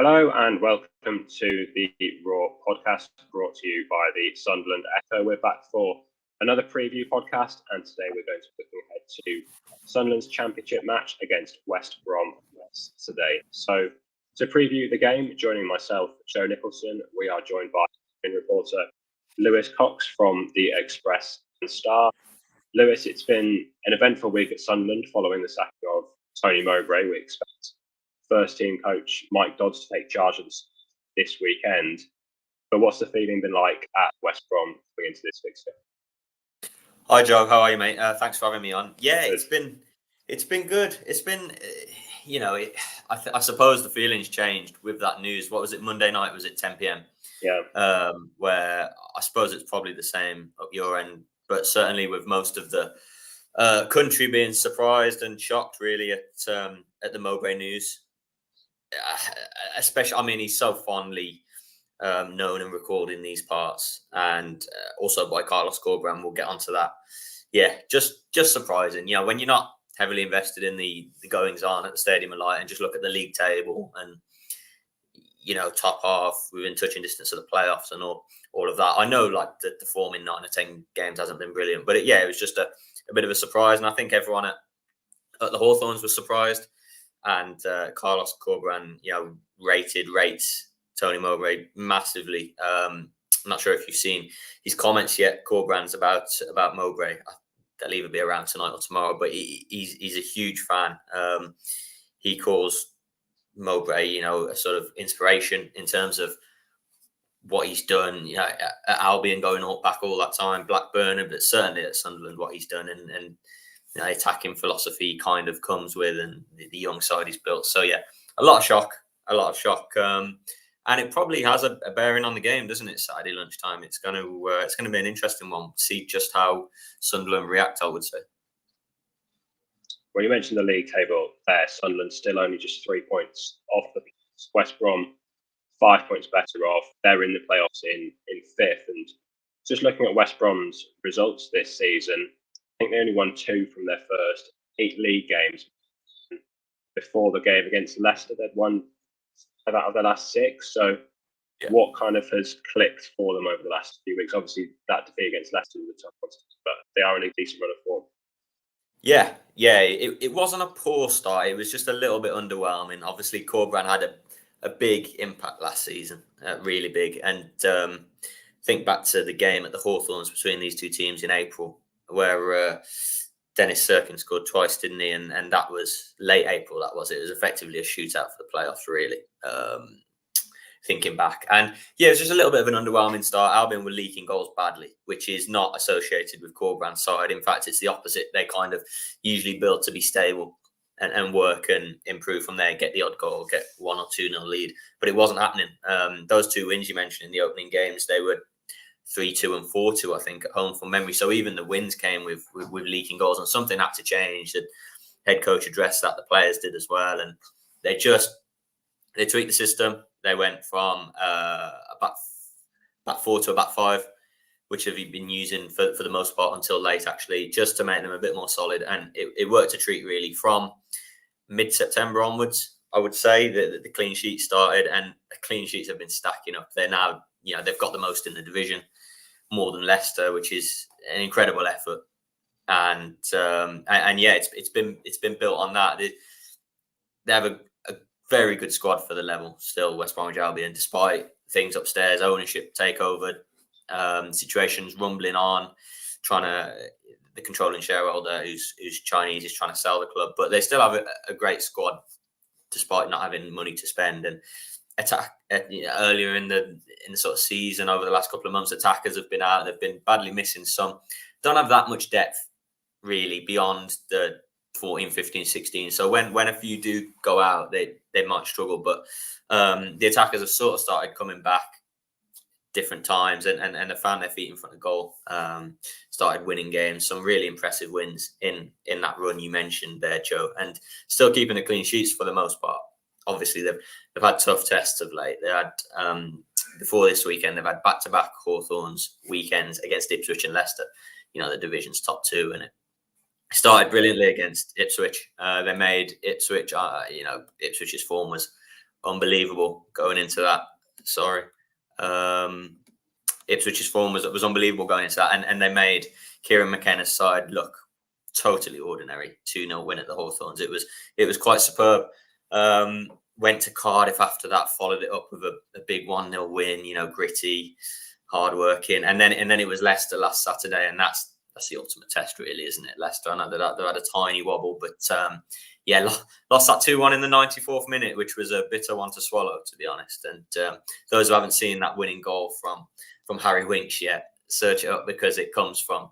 Hello and welcome to the Raw podcast brought to you by the Sunderland Echo. We're back for another preview podcast, and today we're going to be looking ahead to Sunderland's championship match against West Brom today. So to preview the game, joining myself, Joe Nicholson, we are joined by reporter Lewis Cox from the Express and Star. Lewis, it's been an eventful week at Sunderland following the sacking of Tony Mowbray. We expect first team coach Mike Dodds to take charge of this weekend. But what's the feeling been like at West Brom going into this fixture? Hi Joe, how are you, mate? Thanks for having me on. Yeah, it's been good. It's been, I suppose the feelings changed with that news. What was it? Monday night, was it 10 p.m? Yeah. Where I suppose it's probably the same at your end, but certainly with most of the country being surprised and shocked really at the Mowbray news. Especially, I mean, he's so fondly known and recalled in these parts, and also by Carlos Corberán. We'll get onto that. Yeah, just surprising. You know, when you're not heavily invested in the goings on at the Stadium of Light and just look at the league table and, you know, top half within touching distance of the playoffs and all of that. I know like the form in 9 or 10 games hasn't been brilliant, but it was just a bit of a surprise, and I think everyone at the Hawthorns was surprised. And Carlos Corberán, rates Tony Mowbray massively. I'm not sure if you've seen his comments yet. Corberán's about Mowbray. They'll either be around tonight or tomorrow, but he's a huge fan. He calls Mowbray, a sort of inspiration in terms of what he's done. At Albion going back all that time, Blackburn, but certainly at Sunderland, what he's done and attacking philosophy kind of comes with, and the young side he's built. So yeah, a lot of shock. And it probably has a bearing on the game, doesn't it? Saturday lunchtime. It's going to be an interesting one. See just how Sunderland react, I would say. Well, you mentioned the league table there. Sunderland still only just 3 points off the West Brom, 5 points better off. They're in the playoffs in fifth. And just looking at West Brom's results this season, I think they only won 2 from their first 8 league games. Before the game against Leicester, they'd won 5 out of their last 6. So what kind of has clicked for them over the last few weeks? Obviously, that defeat against Leicester was a tough one, but they are in a decent run of form. Yeah. It wasn't a poor start. It was just a little bit underwhelming. Obviously, Corberán had a big impact last season, really big. And think back to the game at the Hawthorns between these two teams in April, where Dennis Serkin scored twice, didn't he? And that was late April. It was effectively a shootout for the playoffs, really. Thinking back, and it was just a little bit of an underwhelming start. Albion were leaking goals badly, which is not associated with Corberán's side. In fact, it's the opposite. They kind of usually build to be stable and work and improve from there, get the odd goal, get 1 or 2-0 lead. But it wasn't happening. Those 2 wins you mentioned in the opening games, they were 3-2 and 4-2, I think, at home from memory. So even the wins came with leaking goals, and something had to change. The head coach addressed that, the players did as well, and they tweaked the system. They went from back 4 to a back 5, which have been using for the most part until late, actually, just to make them a bit more solid. And it worked a treat, really, from mid-September onwards. I would say that the clean sheets started, and the clean sheets have been stacking up. They're now, they've got the most in the division, more than Leicester, which is an incredible effort. And it's been built on that. They have a very good squad for the level still, West Bromwich Albion, despite things upstairs, ownership takeover, situations rumbling on, the controlling shareholder who's Chinese is trying to sell the club, but they still have a great squad despite not having money to spend. And earlier in the sort of season, over the last couple of months, attackers have been out. They've been badly missing. Some don't have that much depth really beyond the 14, 15, 16. So when a few do go out, they might struggle. But the attackers have sort of started coming back different times and have found their feet in front of goal. Started winning games, some really impressive wins in that run you mentioned there, Joe, and still keeping the clean sheets for the most part. Obviously, they've had tough tests of late. They had before this weekend, they've had back-to-back Hawthorns weekends against Ipswich and Leicester. The division's top 2, and it started brilliantly against Ipswich. They made Ipswich. Ipswich's form was unbelievable going into that. Sorry. Ipswich's form was unbelievable going into that, and they made Kieran McKenna's side look totally ordinary. 2-0 win at the Hawthorns. It was quite superb. Went to Cardiff after that, followed it up with a big 1-0 win. Gritty, hard-working, and then it was Leicester last Saturday, and that's the ultimate test, really, isn't it? Leicester, I know they had a tiny wobble, but lost that 2-1 in the 94th minute, which was a bitter one to swallow, to be honest. And those who haven't seen that winning goal from Harry Winks yet, search it up, because it comes from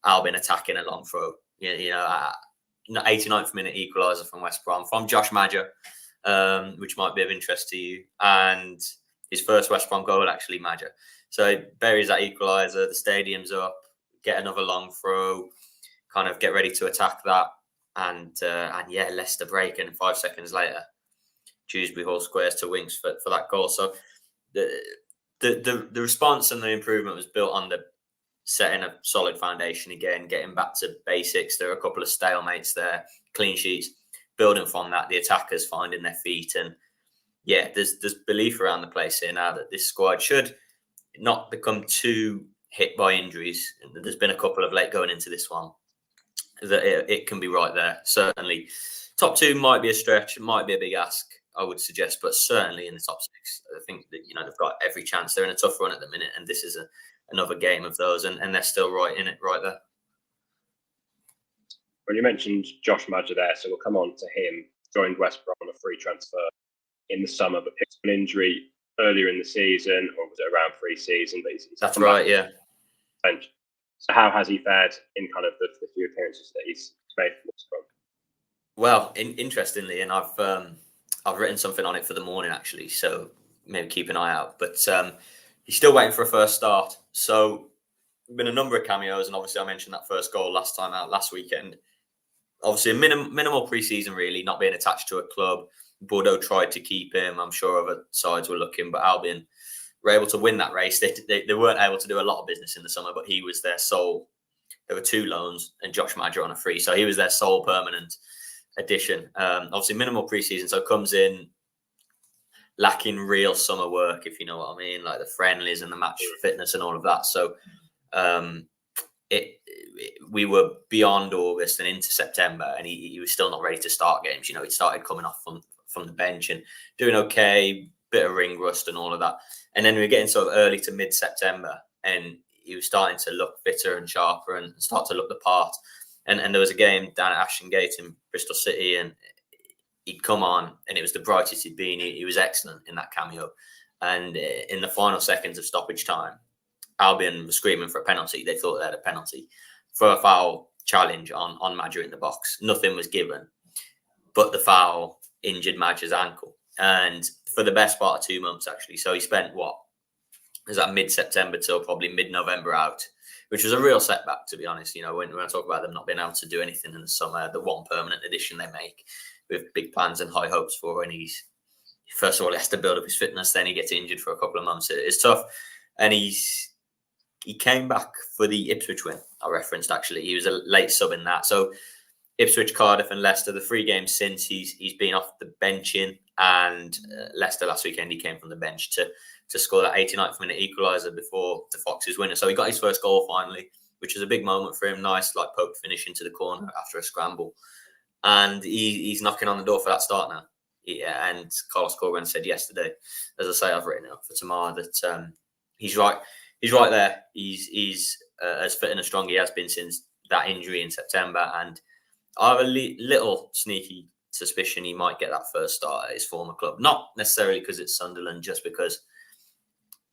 Albion attacking a long throw. 89th minute equaliser from West Brom from Josh Madger, which might be of interest to you, and his first West Brom goal, actually, Madger. So he buries that equaliser, the stadium's up, get another long throw, kind of get ready to attack that, and Leicester break, and 5 seconds later, Dewsbury Hall squares to Winks for that goal. So the response and the improvement was built on the setting a solid foundation again, getting back to basics. There are a couple of stalemates there, clean sheets, building from that, the attackers finding their feet, and there's belief around the place here now that this squad should not become too hit by injuries. There's been a couple of late going into this one, that it can be right there. Certainly, top 2 might be a stretch, it might be a big ask, I would suggest, but certainly in the top 6, I think that they've got every chance. They're in a tough run at the minute, and this is another game of those, and they're still right in it, right there. When you mentioned Josh Madger there, so we'll come on to him. Joined West Brom on a free transfer in the summer, but picked up an injury earlier in the season, or was it around pre-season? But that's right, yeah. So how has he fared in kind of the few appearances that he's made for West Brom? Well, interestingly, and I've written something on it for the morning, actually, so maybe keep an eye out. But he's still waiting for a first start. So been a number of cameos, and obviously I mentioned that first goal last time out, last weekend. Obviously a minimal pre-season, really, not being attached to a club. Bordeaux tried to keep him. I'm sure other sides were looking, but Albion were able to win that race. They weren't able to do a lot of business in the summer, but he was their sole. There were 2 loans and Josh Madger on a free, so he was their sole permanent addition. Obviously minimal pre-season, so comes in lacking real summer work, if you know what I mean, like the friendlies and the match fitness and all of that. So we were beyond August and into September, and he was still not ready to start games. He started coming off from the bench and doing okay, bit of ring rust and all of that. And then we were getting sort of early to mid-September, and he was starting to look fitter and sharper and start to look the part. And there was a game down at Ashton Gate in Bristol City, and he'd come on, and it was the brightest he'd been. He was excellent in that cameo. And in the final seconds of stoppage time, Albion was screaming for a penalty. They thought they had a penalty for a foul challenge on Madger in the box. Nothing was given, but the foul injured Madger's ankle. And for the best part of 2 months, actually. So he spent, mid-September till probably mid-November out, which was a real setback, to be honest. When I talk about them not being able to do anything in the summer, the one permanent addition they make with big plans and high hopes for, and first of all, he has to build up his fitness, then he gets injured for a couple of months. It's tough. And he came back for the Ipswich win, I referenced, actually. He was a late sub in that. So Ipswich, Cardiff and Leicester, the 3 games since, he's been off the benching, and Leicester last weekend, he came from the bench to score that 89th minute equaliser before the Foxes winner. So he got his first goal finally, which was a big moment for him. Nice, poke finish into the corner after a scramble. And he's knocking on the door for that start now. Yeah, and Carlos Corgan said yesterday, as I say, I've written it up for tomorrow, that he's right. He's right there. He's as fit and as strong he has been since that injury in September. And I have a little sneaky suspicion he might get that first start at his former club. Not necessarily because it's Sunderland, just because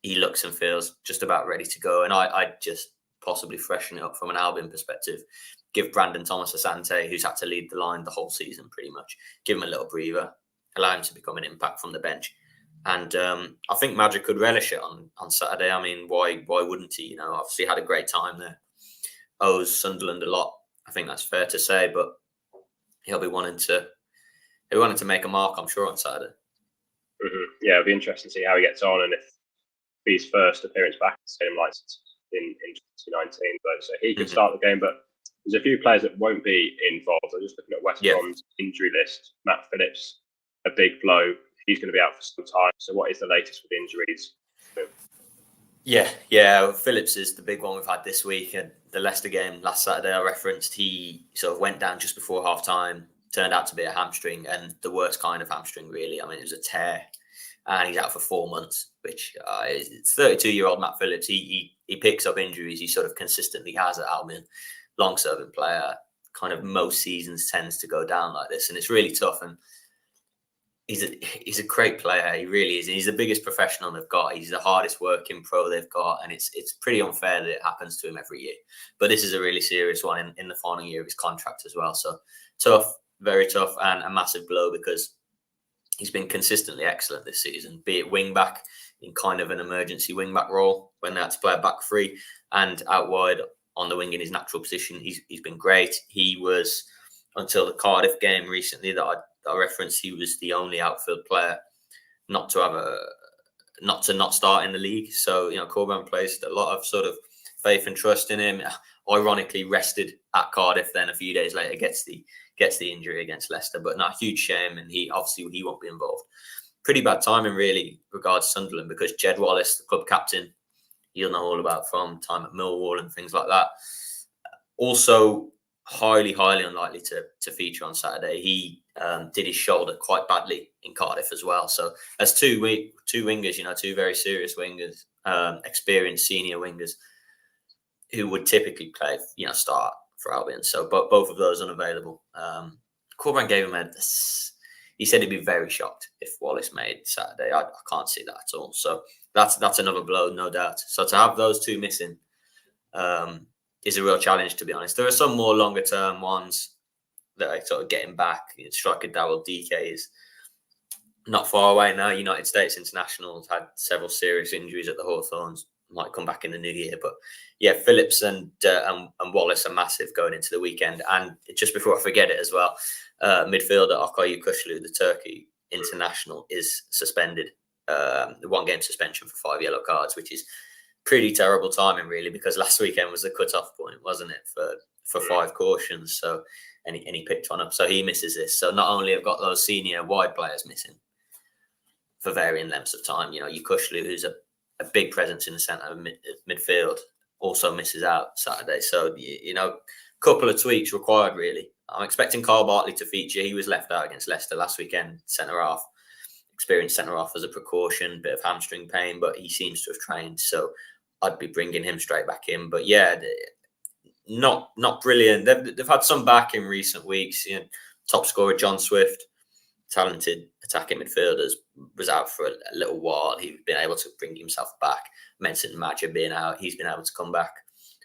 he looks and feels just about ready to go. And I'd just possibly freshen it up from an Albion perspective. Give Brandon Thomas Asante, who's had to lead the line the whole season pretty much, give him a little breather, allow him to become an impact from the bench. And I think Madger could relish it on Saturday. I mean, why wouldn't he? Obviously had a great time there. Owes Sunderland a lot. I think that's fair to say, but he'll be wanting to make a mark, I'm sure, on Saturday. Mm-hmm. Yeah, it'll be interesting to see how he gets on, and if his first appearance back at the Stadium Lights in 2019. So he could start the game, but there's a few players that won't be involved. I'm just looking at West Brom's injury list. Matt Phillips, a big blow. he's going to be out for some time. So what is the latest with injuries? Yeah. Phillips is the big one we've had this week. And the Leicester game last Saturday I referenced, he sort of went down just before half time, turned out to be a hamstring, and the worst kind of hamstring, really. I mean, it was a tear, and he's out for 4 months, which it's 32-year-old Matt Phillips. He picks up injuries. He sort of consistently has at Albion. Long-serving player, kind of most seasons tends to go down like this, and it's really tough. And he's a great player. He really is. And he's the biggest professional they've got. He's the hardest working pro they've got, and it's pretty unfair that it happens to him every year. But this is a really serious one in the final year of his contract as well. So tough, very tough, and a massive blow because he's been consistently excellent this season, be it wing back in kind of an emergency wing back role when they had to play a back three, and out wide on the wing in his natural position. He's been great. He was, until the Cardiff game recently that I referenced, he was the only outfield player not to not start in the league. So, Corban placed a lot of sort of faith and trust in him. Ironically, rested at Cardiff, then a few days later gets the injury against Leicester. But not a huge shame, and he won't be involved. Pretty bad timing, really, regards Sunderland, because Jed Wallace, the club captain, you'll know all about from time at Millwall and things like that. Also, highly unlikely to feature on Saturday. He did his shoulder quite badly in Cardiff as well. So as two wingers, two very serious wingers, experienced senior wingers who would typically play, start for Albion. So but both of those unavailable. Corban gave him he said he'd be very shocked if Wallace made Saturday. I can't see that at all. So that's another blow, no doubt. So to have those two missing is a real challenge, to be honest. There are some more longer term ones that are sort of getting back. Striker Darryl DK is not far away now. United States international has had several serious injuries at the Hawthorns. Might come back in the new year, but yeah, Phillips and Wallace are massive going into the weekend. And just before I forget it as well, midfielder Okay Kuşlu, the Turkey international, is suspended. The 1 game suspension for 5 yellow cards, which is pretty terrible timing, really, because last weekend was the cut-off point, wasn't it, for 5 cautions? So and he picked one up, so he misses this. So not only have got those senior wide players missing for varying lengths of time, Kuşlu, who's a big presence in the centre of midfield, also misses out Saturday. So, couple of tweaks required, really. I'm expecting Carl Bartley to feature. He was left out against Leicester last weekend, centre-half. Experienced centre-half as a precaution, bit of hamstring pain, but he seems to have trained. So I'd be bringing him straight back in. But yeah, not brilliant. They've had some back in recent weeks. Top scorer John Swift, talented attacking midfielders, was out for a little while. He's been able to bring himself back. Mentioned Madja being out, he's been able to come back.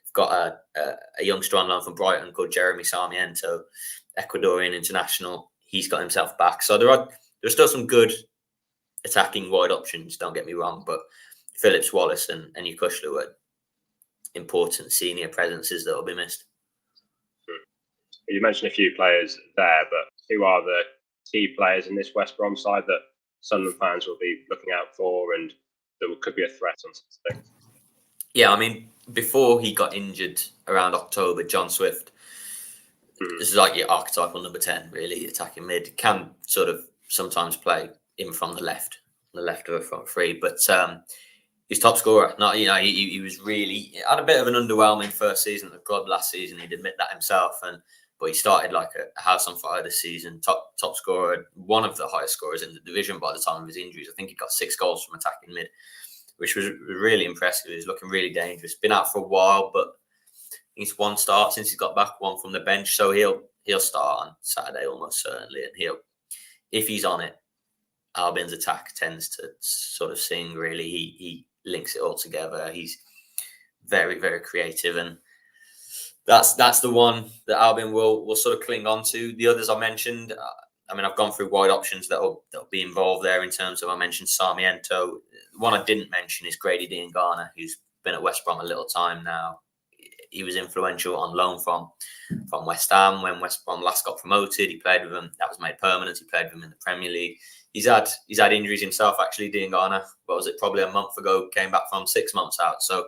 I've got a youngster on loan from Brighton called Jeremy Sarmiento, Ecuadorian international. He's got himself back. So there's still some good attacking wide options, don't get me wrong, but Phillips, Wallace and Kuşlu are important senior presences that will be missed. You mentioned a few players there, but who are the key players in this West Brom side that Sunderland fans will be looking out for and that could be a threat on Saturday? Yeah, I mean, before he got injured around October, John Swift, this is like your archetypal number 10, really, attacking mid, can sort of sometimes play in from the left of a front three, but he's top scorer. He was really had a bit of an underwhelming first season at the club last season. He'd admit that himself, but he started like a house on fire this season. Top scorer, one of the highest scorers in the division by the time of his injuries. I think he got 6 goals from attacking mid, which was really impressive. He's looking really dangerous. Been out for a while, but he's 1 start since he's got back, 1 from the bench. So he'll start on Saturday almost certainly, and if he's on it, Albion's attack tends to sort of sing, really. He links it all together. He's very, very creative, and that's the one that Albion will sort of cling on to. The others I mentioned, I've gone through wide options that'll be involved there in terms of, I mentioned Sarmiento. The one I didn't mention is Grady Diangana, who's been at West Brom a little time now. He was influential on loan from West Ham when West Brom last got promoted. He played with them. That was made permanent. He played with them in the Premier League. He's had injuries himself, actually, Diangana. What was it? Probably a month ago, came back from 6 months out. So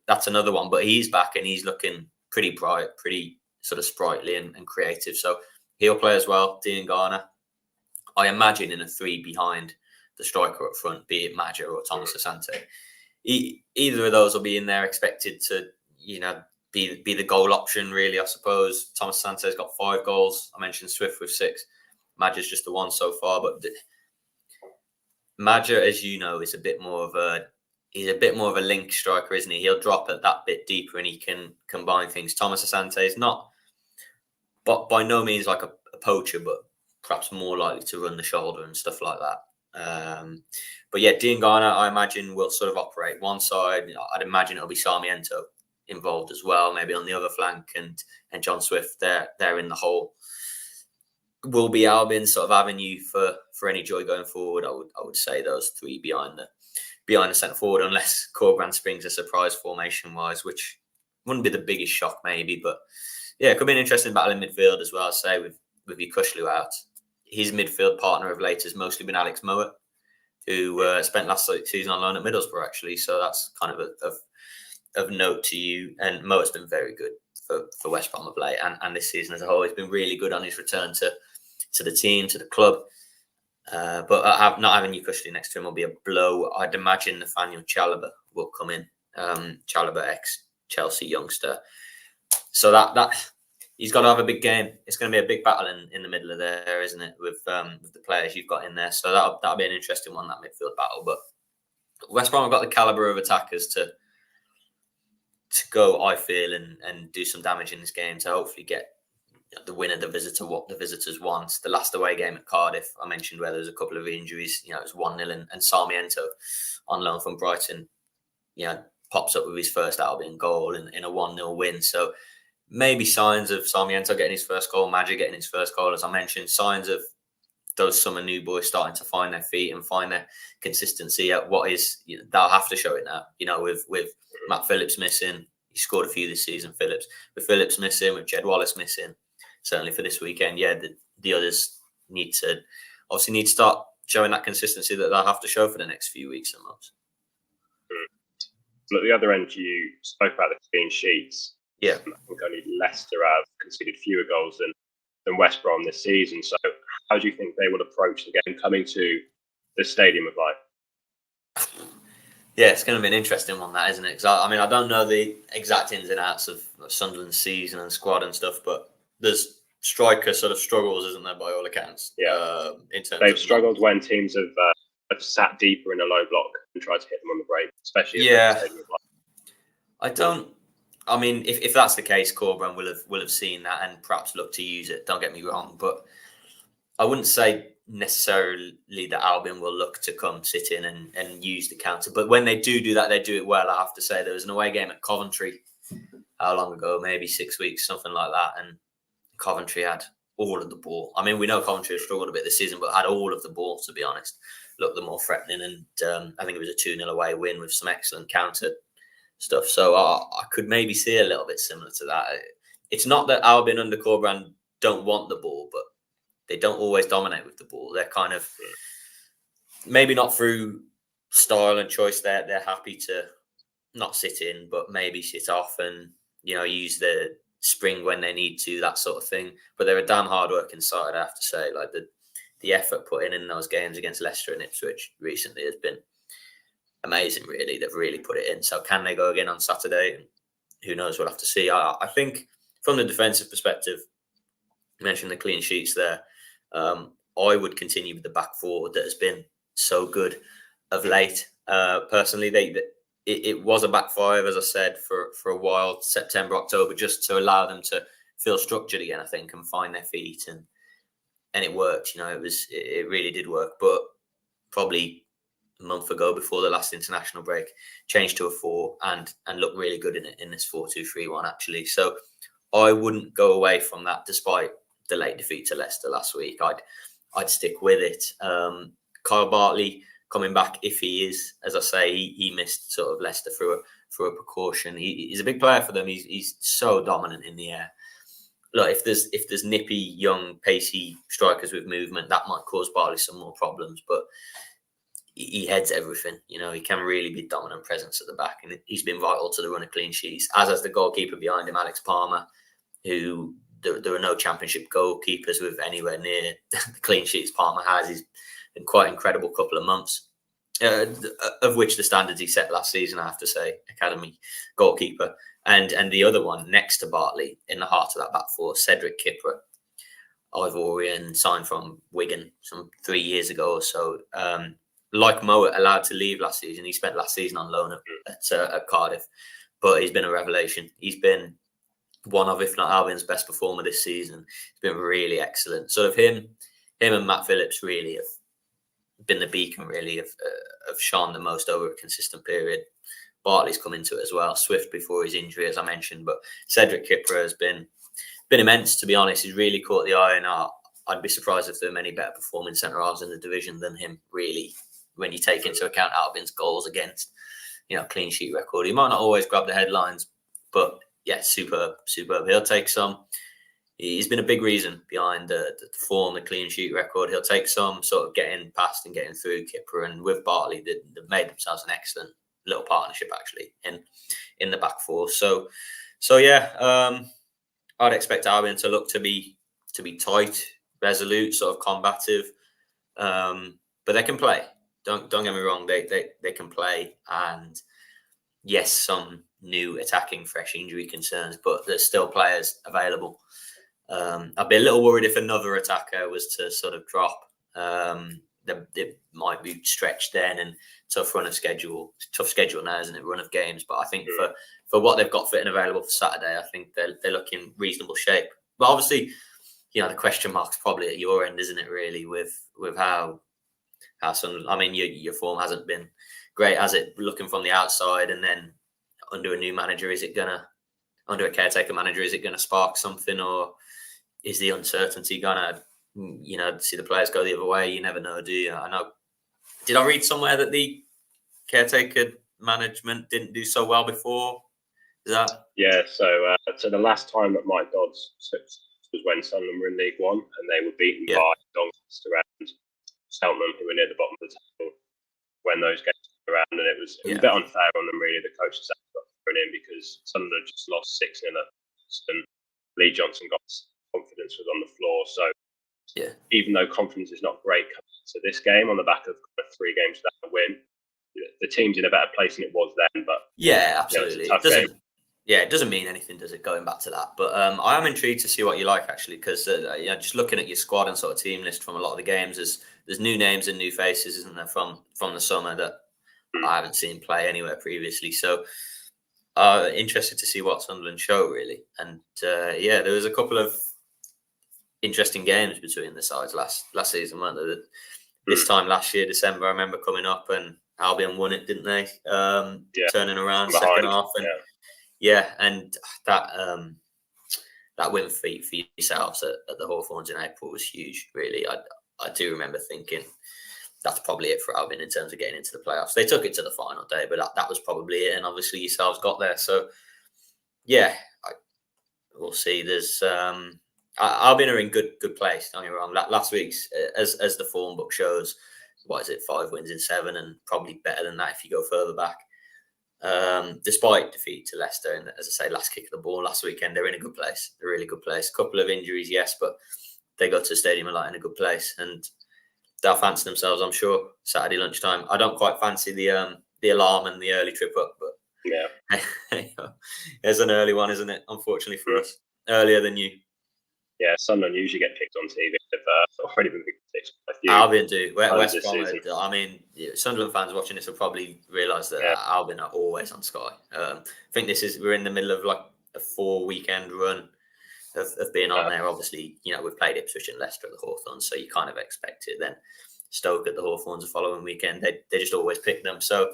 that's another one. But he's back and he's looking pretty bright, pretty sort of sprightly and creative. So he'll play as well, Diangana. I imagine in a three behind the striker up front, be it Maja or Thomas Asante. Either of those will be in there expected to, be the goal option, really, I suppose. Thomas Asante's got 5 goals. I mentioned Swift with 6. Maja's just the one so far. But Maja, as you know, is a bit more of a link striker, isn't he? He'll drop it that bit deeper and he can combine things. Thomas Asante is not, but by no means like a poacher, but perhaps more likely to run the shoulder and stuff like that. But yeah, Diangana, I imagine, will sort of operate one side. I'd imagine it'll be Sarmiento involved as well, maybe on the other flank, and John Swift there in the hole. Will be Albion's sort of avenue for any joy going forward. I would say those 3 behind the centre forward, unless Corberan springs a surprise formation wise, which wouldn't be the biggest shock maybe, but yeah, it could be an interesting battle in midfield as well. I'd say with Yukushlu out, his midfield partner of late has mostly been Alex Mowat, who spent last season on loan at Middlesbrough actually. So that's kind of of note to you. And Mowat's been very good for West Brom of late, and this season as a whole, he's been really good on his return to the team, to the club. But not having Yukushlu next to him will be a blow. I'd imagine Nathaniel Chalobah will come in. Chalobah, ex-Chelsea youngster. So that he's got to have a big game. It's going to be a big battle in the middle of there, isn't it, with the players you've got in there. So that'll be an interesting one, that midfield battle. But West Brom have got the calibre of attackers to go, I feel, and do some damage in this game to hopefully get the winner, the visitor, what the visitors want. The last away game at Cardiff, I mentioned, where there was a couple of injuries. It was 1-0, and Sarmiento on loan from Brighton, pops up with his first Albion goal in a 1-0 win. So maybe signs of Sarmiento getting his first goal, Maja getting his first goal, as I mentioned, signs of those summer new boys starting to find their feet and find their consistency at what is, they'll have to show it now. With Matt Phillips missing, he scored a few this season, Phillips. With Phillips missing, with Jed Wallace missing, certainly for this weekend, the others need to start showing that consistency that they'll have to show for the next few weeks and months. So at the other end, you spoke about the clean sheets. Yeah. I think only Leicester have conceded fewer goals than West Brom this season. So how do you think they will approach the game coming to the Stadium of Light? Yeah, it's going to be an interesting one, that, isn't it? Because I don't know the exact ins and outs of Sunderland's season and squad and stuff, but there's striker sort of struggles, isn't there, by all accounts? Yeah. They've struggled when teams have sat deeper in a low block and tried to hit them on the break, especially at the Stadium of Light. If that's the case, Corberan will have seen that and perhaps look to use it. Don't get me wrong, but I wouldn't say necessarily that Albion will look to come sit in and use the counter. But when they do that, they do it well. I have to say, there was an away game at Coventry, how long ago? Maybe 6 weeks, something like that. And Coventry had all of the ball. We know Coventry have struggled a bit this season, but had all of the ball, to be honest. Looked the more threatening, and I think it was a 2-0 away win with some excellent counter stuff. So I could maybe see a little bit similar to that. It's not that Albion under Corberan don't want the ball, but they don't always dominate with the ball. They're kind of, maybe not through style and choice, they're happy to not sit in, but maybe sit off and, use the spring when they need to, that sort of thing. But they're a damn hard working side, I have to say. Like the effort put in those games against Leicester and Ipswich recently has been amazing, really. They've really put it in. So can they go again on Saturday? And who knows, we'll have to see. I think from the defensive perspective, you mentioned the clean sheets there. I would continue with the back four that has been so good of late. Personally, it was a back five, as I said, for a while, September, October, just to allow them to feel structured again, I think, and find their feet. And it worked, it really did work. But probably a month ago, before the last international break, changed to a 4 and looked really good in this 4-2-3-1, actually. So I wouldn't go away from that, despite the late defeat to Leicester last week. I'd stick with it. Kyle Bartley coming back, if he is, as I say, he missed sort of Leicester through a precaution. He's a big player for them. He's so dominant in the air. Look, if there's nippy, young, pacey strikers with movement, that might cause Bartley some more problems. But he heads everything. He can really be a dominant presence at the back, and he's been vital to the run of clean sheets. As has the goalkeeper behind him, Alex Palmer, who there are no championship goalkeepers with anywhere near the clean sheets Palmer has. He's been quite an incredible couple of months, of which the standards he set last season, I have to say, academy goalkeeper. And the other one next to Bartley in the heart of that back four, Cedric Kipper, Ivorian, signed from Wigan some 3 years ago or so. Like Mowat, allowed to leave last season. He spent last season on loan at Cardiff, but he's been a revelation. He's been one of, if not Albion's best performer this season. He's been really excellent. Sort of him and Matt Phillips really have been the beacon, really, of shone the most over a consistent period. Bartley's come into it as well, swift before his injury, as I mentioned. But Cedric Kipper has been immense, to be honest. He's really caught the eye, and I'd be surprised if there are many better performing centre halves in the division than him, really, when you take into account Albion's goals against, clean sheet record. He might not always grab the headlines, but yeah, superb. He'll take some. He's been a big reason behind the form, the clean sheet record. He'll take some sort of getting past and getting through Kipper, and with Bartley, they've made themselves an excellent little partnership actually in the back four. So yeah, I'd expect Albion to look to be tight, resolute, sort of combative, but they can play. Don't get me wrong, they can play, and yes, some new attacking fresh injury concerns, but there's still players available. I'd be a little worried if another attacker was to sort of drop. It might be stretched then, and tough schedule now, isn't it? Run of games, but I think for what they've got fit and available for Saturday, I think they're looking reasonable shape. But obviously, the question mark's probably at your end, isn't it? Really, with how some, I mean, your form hasn't been great, has it? Looking from the outside, and then under a new manager, under a caretaker manager, is it gonna spark something, or is the uncertainty gonna, see the players go the other way? You never know, do you? I know. Did I read somewhere that the caretaker management didn't do so well before? Is that? Yeah. So the last time that Mike Dodds was when Sunderland were in League One, and they were beaten by Doncaster and Cheltenham, who were near the bottom of the table when those games were around, and it was a bit unfair on them, really. The coaches got thrown in because Sunderland just lost 6-0, and Lee Johnson got confidence was on the floor. So even though confidence is not great coming to this game on the back of 3 games without a win, the team's in a better place than it was then. But yeah, absolutely. It doesn't mean anything, does it? Going back to that, but I am intrigued to see what you like actually, because just looking at your squad and sort of team list from a lot of the games, there's new names and new faces, isn't there, from the summer that I haven't seen play anywhere previously. So interested to see what Sunderland show, really. And there was a couple of interesting games between the sides last season, weren't there? This time last year, December, I remember coming up and Albion won it, didn't they? Turning around second half, and and that win for yourselves at the Hawthorns in April was huge. Really, I do remember thinking that's probably it for Albion in terms of getting into the playoffs. They took it to the final day, but that was probably it. And obviously, yourselves got there. So we'll see. There's Albion are in good place. Don't get me wrong. Last week's, as the form book shows, 5 wins in 7, and probably better than that if you go further back. Despite defeat to Leicester, and as I say, last kick of the ball last weekend, they're in a good place. They're a really good place. A couple of injuries, yes, but they go to the stadium a lot in a good place, and they'll fancy themselves, I'm sure, Saturday lunchtime. I don't quite fancy the alarm and the early trip up, but it's an early one, isn't it? Unfortunately for us, earlier than you. Yeah, Sunderland usually get picked on TV. They've already been picked a few. Albion do. West Brom. I mean, Sunderland fans watching this will probably realise that Albion are always on Sky. I think we're in the middle of like a 4-weekend run of being on there. Obviously, we've played Ipswich and Leicester at the Hawthorns, so you kind of expect it. Then Stoke at the Hawthorns the following weekend. They just always pick them. So,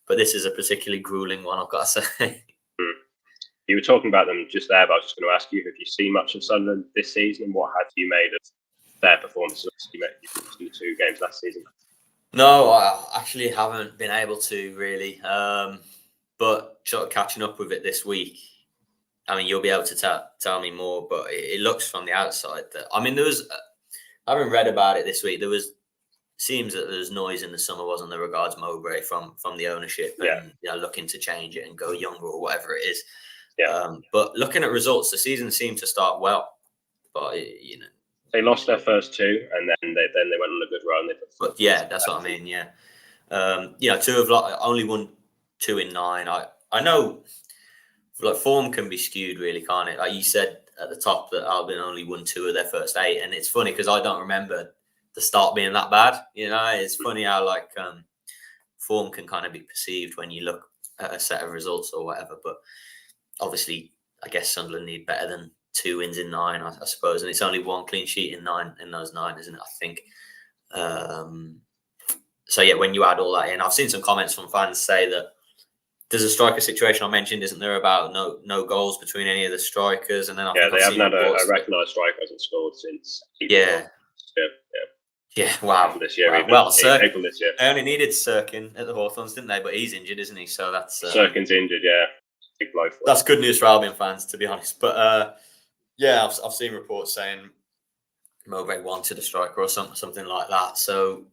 but this is a particularly gruelling one, I've got to say. You were talking about them just there, but I was just going to ask you, have you seen much of Sunderland this season, and what have you made of their performances? You mentioned the 2 games last season. No, I actually haven't been able to really, but sort of catching up with it this week. I mean, you'll be able to tell me more, but it looks from the outside that, I mean, I haven't read about it this week. Seems that there's noise in the summer, wasn't there, regards Mowbray from the ownership and looking to change it and go younger or whatever it is. But looking at results, the season seemed to start well. but they lost their first two, and then they went on a good run. But yeah, that's what I mean. Yeah, two have only won 2 in 9. I know, like, form can be skewed, really, can't it? Like you said at the top that Albion only won 2 of their first 8, and it's funny because I don't remember the start being that bad. It's funny how form can kind of be perceived when you look at a set of results or whatever. But obviously, I guess Sunderland need better than 2 wins in 9, I suppose, and it's only 1 clean sheet in those 9, isn't it? I think. So yeah, when you add all that in, I've seen some comments from fans say that there's a striker situation I mentioned, isn't there, about no goals between any of the strikers, and then I think they haven't had a recognised striker hasn't scored since April. Yeah, wow. This year, wow. Well, April this year. They only needed Sirkin at the Hawthorns, didn't they? But he's injured, isn't he? So that's Sirkin's injured. Yeah, big blow for that's good news for Albion fans, to be honest. But yeah, I've seen reports saying Mowbray wanted a striker or something like that. So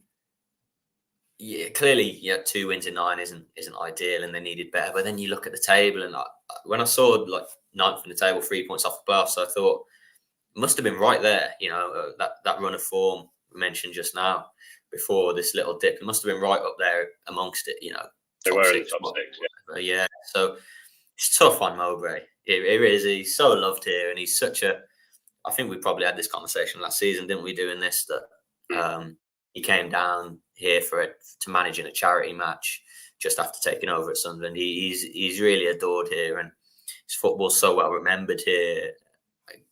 yeah, clearly, 2 wins in 9 isn't ideal, and they needed better. But then you look at the table, and when I saw 9th in the table, 3 points off the playoffs, I thought it must have been right there. That run of form we mentioned just now before this little dip, it must have been right up there amongst it. They were in the top 6. Yeah. So it's tough on Mowbray. It is. He's so loved here, and he's such a. I think we probably had this conversation last season, didn't we? Doing this, that he came down here to manage in a charity match just after taking over at Sunderland. He's really adored here, and his football's so well remembered here.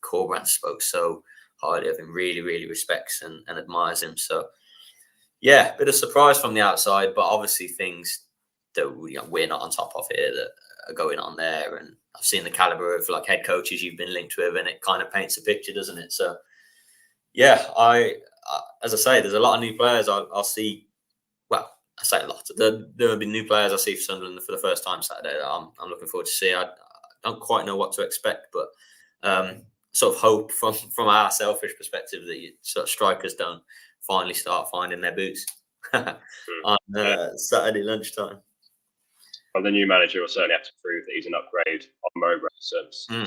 Corbrand spoke so highly of him, really, really respects and admires him. So yeah, bit of surprise from the outside, but obviously things that we're not on top of here that are going on there. And I've seen the caliber of head coaches you've been linked with, and it kind of paints a picture, doesn't it? So yeah, as I say, there's a lot of new players I'll see. Well, I say a lot. There will be new players I see for Sunderland for the first time Saturday that I'm looking forward to see. I don't quite know what to expect, but sort of hope from our selfish perspective that sort of strikers don't finally start finding their boots on Saturday lunchtime. Well, the new manager will certainly have to prove that he's an upgrade on Mowbray. So I'm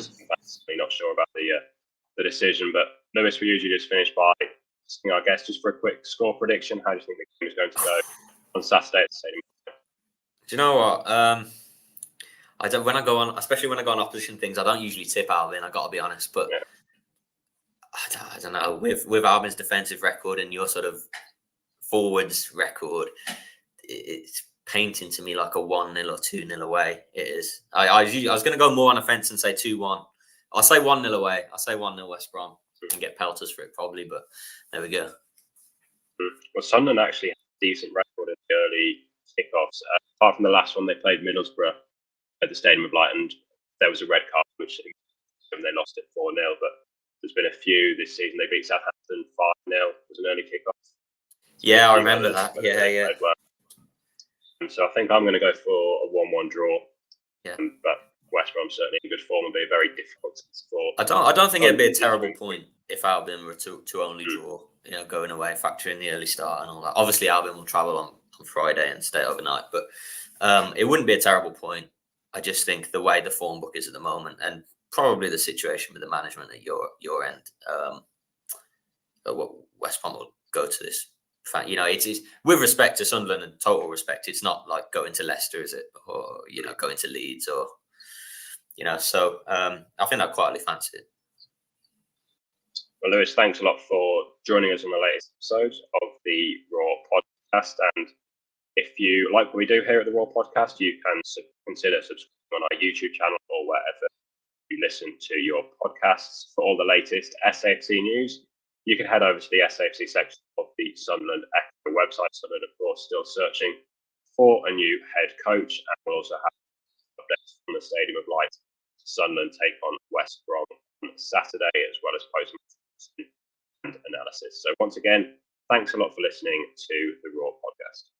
not sure about the decision. But Lewis, we usually just finish by asking our guests just for a quick score prediction. How do you think the game is going to go on Saturday at the stadium? Do you know what? I don't. When I go on, especially when I go on opposition things, I don't usually tip Albion. I got to be honest, but I don't know. With Albion's defensive record and your sort of forwards record, it's painting to me like a 1-0 or 2-0 away. It is. I was going to go more on offence and say 2-1. I'll say 1-0 away. I'll say 1-0 West Brom and get pelters for it probably, but there we go. Well, Sunderland actually had a decent record in the early kickoffs. Apart from the last one, they played Middlesbrough at the Stadium of Light, and there was a red card, which they lost it 4-0. But there's been a few this season. They beat Southampton 5-0. It was an early kickoff. Yeah, I remember that. Yeah. And so I think I'm going to go for a 1-1 draw. Yeah. But West Brom certainly in good form and be very difficult to score. I don't think it'd be a terrible point if Albion were to only draw. Going away, factor in the early start and all that. Obviously, Albion will travel on Friday and stay overnight, but it wouldn't be a terrible point. I just think the way the form book is at the moment, and probably the situation with the management at your end, West Brom will go to this. It's with respect to Sunderland and total respect. It's not like going to Leicester, is it, or going to Leeds, or So I think I quietly fancy it. Well, Lewis, thanks a lot for joining us on the latest episode of the Raw podcast. And if you like what we do here at the Raw podcast, you can consider subscribing on our YouTube channel or wherever you listen to your podcasts for all the latest SAFC news. You can head over to the SAFC section of the Sunderland Echo website. Sunderland, of course, still searching for a new head coach. And we'll also have updates from the Stadium of Light. Sunderland take on West Brom on Saturday, as well as post-match and analysis. So once again, thanks a lot for listening to the Raw podcast.